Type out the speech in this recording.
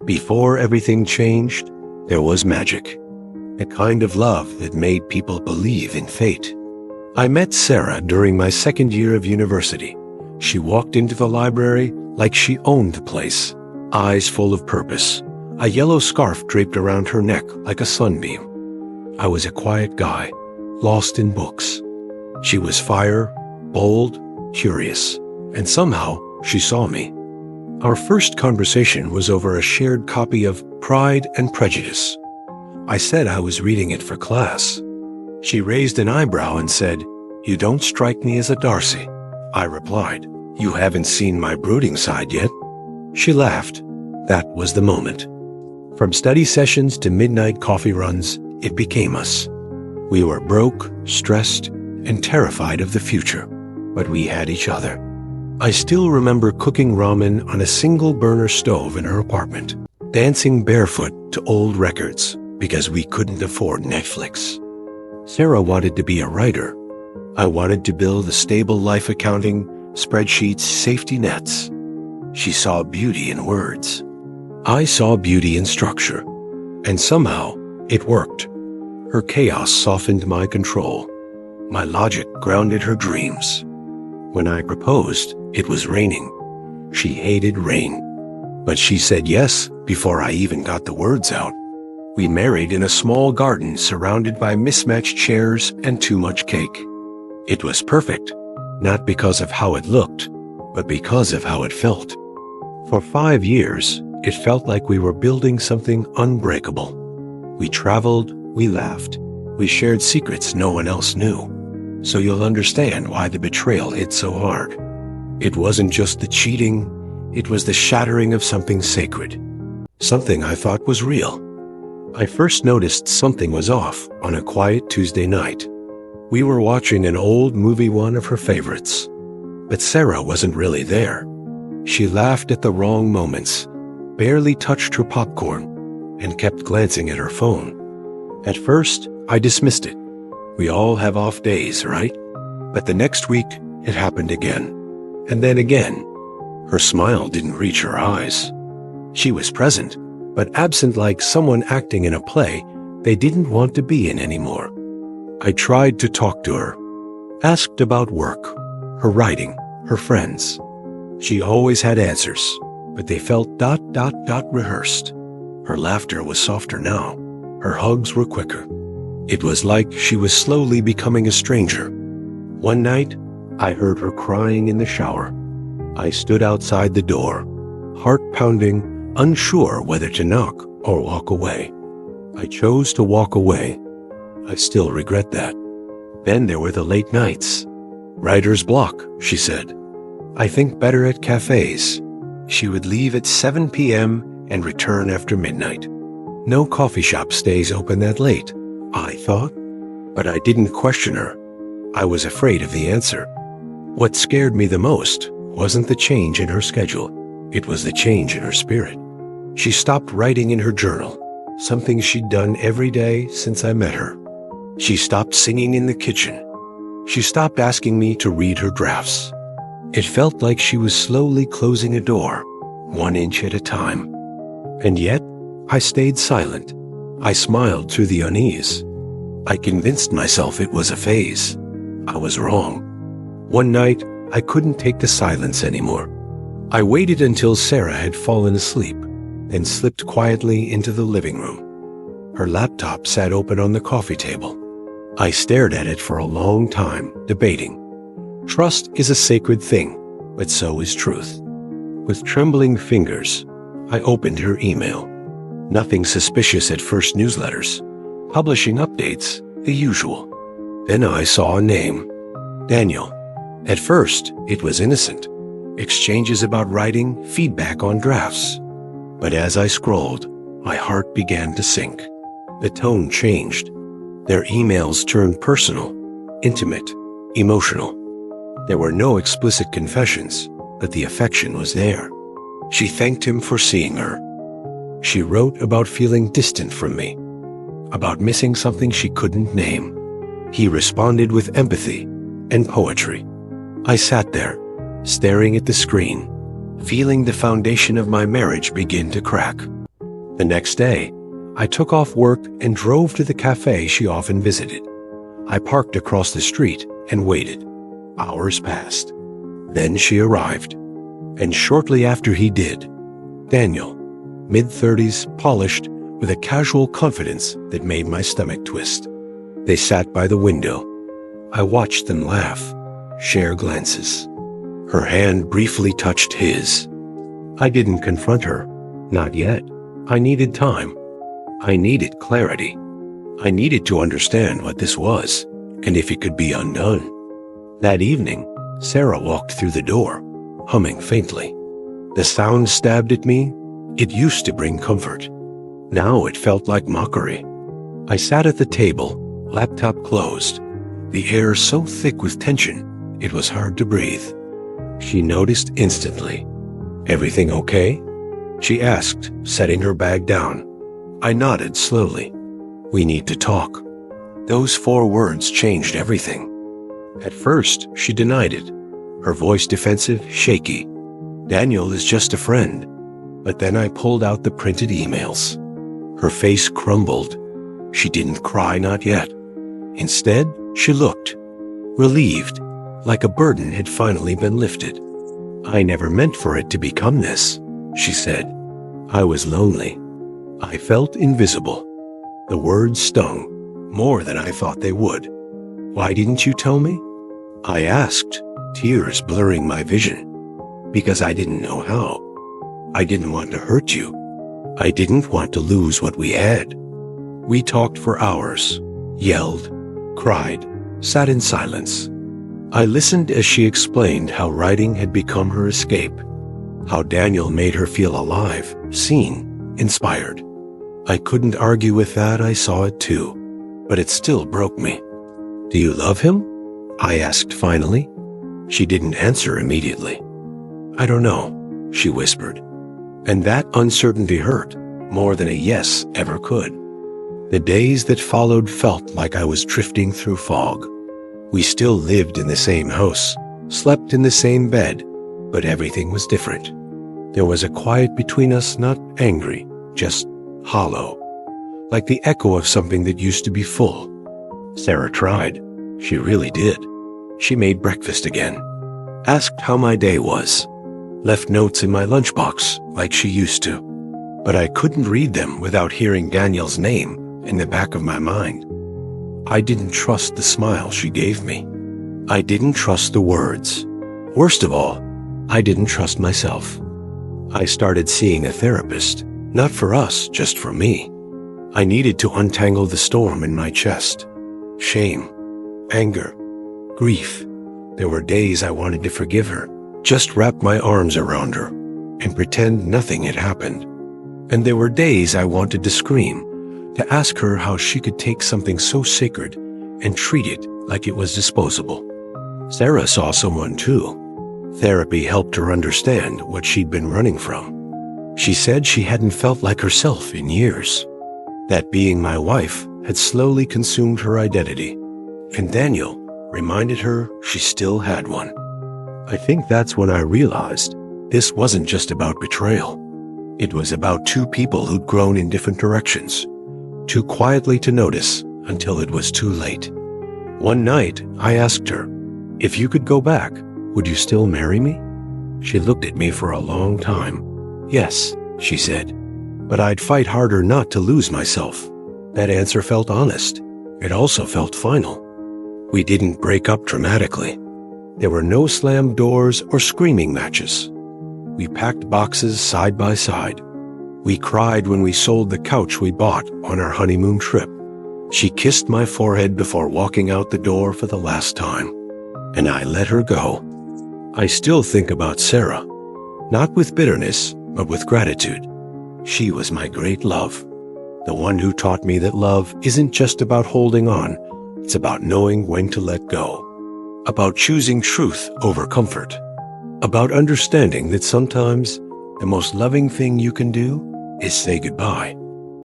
Before everything changed, there was magic. A kind of love that made people believe in fate. I met Sarah during my second year of university. She walked into the library like she owned the place, eyes full of purpose, a yellow scarf draped around her neck like a sunbeam. I was a quiet guy, lost in books. She was fire, bold, curious, and somehow she saw me. Our first conversation was over a shared copy of Pride and Prejudice. I said I was reading it for class. She raised an eyebrow and said, "You don't strike me as a Darcy." I replied, "You haven't seen my brooding side yet." She laughed. That was the moment. From study sessions to midnight coffee runs, it became us. We were broke, stressed, and terrified of the future, but we had each other. I still remember cooking ramen on a single burner stove in her apartment, dancing barefoot to old records because we couldn't afford Netflix. Sarah wanted to be a writer. I wanted to build a stable life accounting, spreadsheets, safety nets. She saw beauty in words. I saw beauty in structure, and somehow it worked. Her chaos softened my control. My logic grounded her dreams. When I proposed, it was raining. She hated rain, but she said yes before I even got the words out. We married in a small garden surrounded by mismatched chairs and too much cake. It was perfect, not because of how it looked, but because of how it felt. For 5 years, it felt like we were building something unbreakable. We traveled, we laughed, we shared secrets no one else knew. So you'll understand why the betrayal hit so hard. It wasn't just the cheating, it was the shattering of something sacred. Something I thought was real. I first noticed something was off on a quiet Tuesday night. We were watching an old movie, one of her favorites. But Sarah wasn't really there. She laughed at the wrong moments, barely touched her popcorn, and kept glancing at her phone. At first, I dismissed it. We all have off days, right? But the next week, it happened again. And then again. Her smile didn't reach her eyes. She was present, but absent like someone acting in a play they didn't want to be in anymore. I tried to talk to her, asked about work, her writing, her friends. She always had answers, but they felt rehearsed. Her laughter was softer now. Her hugs were quicker. It was like she was slowly becoming a stranger. One night, I heard her crying in the shower. I stood outside the door, heart pounding, unsure whether to knock or walk away. I chose to walk away. I still regret that. Then there were the late nights. Writer's block, she said. I think better at cafes. She would leave at 7 p.m. and return after midnight. No coffee shop stays open that late, I thought. But I didn't question her. I was afraid of the answer. What scared me the most wasn't the change in her schedule. It was the change in her spirit. She stopped writing in her journal, something she'd done every day since I met her. She stopped singing in the kitchen. She stopped asking me to read her drafts. It felt like she was slowly closing a door, 1 inch at a time. And yet, I stayed silent. I smiled through the unease. I convinced myself it was a phase. I was wrong. One night, I couldn't take the silence anymore. I waited until Sarah had fallen asleep, then slipped quietly into the living room. Her laptop sat open on the coffee table. I stared at it for a long time, debating. Trust is a sacred thing, but so is truth. With trembling fingers, I opened her email. Nothing suspicious at first. Newsletters, publishing updates, the usual. Then I saw a name, Daniel. At first, it was innocent. Exchanges about writing, feedback on drafts. But as I scrolled, my heart began to sink. The tone changed. Their emails turned personal, intimate, emotional. There were no explicit confessions, but the affection was there. She thanked him for seeing her. She wrote about feeling distant from me, about missing something she couldn't name. He responded with empathy and poetry. I sat there, staring at the screen, feeling the foundation of my marriage begin to crack. The next day, I took off work and drove to the cafe she often visited. I parked across the street and waited. Hours passed. Then she arrived. And shortly after he did, Daniel, mid-30s, polished, with a casual confidence that made my stomach twist. They sat by the window. I watched them laugh, share glances. Her hand briefly touched his. I didn't confront her. Not yet. I needed time. I needed clarity. I needed to understand what this was, and if it could be undone. That evening, Sarah walked through the door, humming faintly. The sound stabbed at me. It used to bring comfort. Now it felt like mockery. I sat at the table, laptop closed, the air so thick with tension, it was hard to breathe. She noticed instantly. "Everything okay?" she asked, setting her bag down. I nodded slowly. "We need to talk." Those 4 words changed everything. At first, she denied it, her voice defensive, shaky. "Daniel is just a friend." But then I pulled out the printed emails. Her face crumbled. She didn't cry, not yet. Instead, she looked, relieved, like a burden had finally been lifted. "I never meant for it to become this," she said. "I was lonely. I felt invisible." The words stung, more than I thought they would. "Why didn't you tell me?" I asked, tears blurring my vision. "Because I didn't know how. I didn't want to hurt you. I didn't want to lose what we had." We talked for hours, yelled, cried, sat in silence. I listened as she explained how writing had become her escape, how Daniel made her feel alive, seen, inspired. I couldn't argue with that. I saw it too, but it still broke me. "Do you love him?" I asked finally. She didn't answer immediately. "I don't know," she whispered. And that uncertainty hurt more than a yes ever could. The days that followed felt like I was drifting through fog. We still lived in the same house, slept in the same bed, but everything was different. There was a quiet between us, not angry, just hollow, like the echo of something that used to be full. Sarah tried. She really did. She made breakfast again, asked how my day was, left notes in my lunchbox like she used to. But I couldn't read them without hearing Daniel's name in the back of my mind. I didn't trust the smile she gave me. I didn't trust the words. Worst of all, I didn't trust myself. I started seeing a therapist, not for us, just for me. I needed to untangle the storm in my chest. Shame, anger, grief. There were days I wanted to forgive her, just wrap my arms around her and pretend nothing had happened. And there were days I wanted to scream, to ask her how she could take something so sacred and treat it like it was disposable. Sarah saw someone too. Therapy helped her understand what she'd been running from. She said she hadn't felt like herself in years, that being my wife had slowly consumed her identity, and Daniel reminded her she still had one. I think that's when I realized this wasn't just about betrayal. It was about 2 people who'd grown in different directions, too quietly to notice until it was too late. One night, I asked her, "If you could go back, would you still marry me?" She looked at me for a long time. "Yes," she said, "but I'd fight harder not to lose myself." That answer felt honest. It also felt final. We didn't break up dramatically. There were no slammed doors or screaming matches. We packed boxes side by side. We cried when we sold the couch we bought on our honeymoon trip. She kissed my forehead before walking out the door for the last time, and I let her go. I still think about Sarah, not with bitterness, but with gratitude. She was my great love, the one who taught me that love isn't just about holding on, it's about knowing when to let go, about choosing truth over comfort, about understanding that sometimes the most loving thing you can do is say goodbye.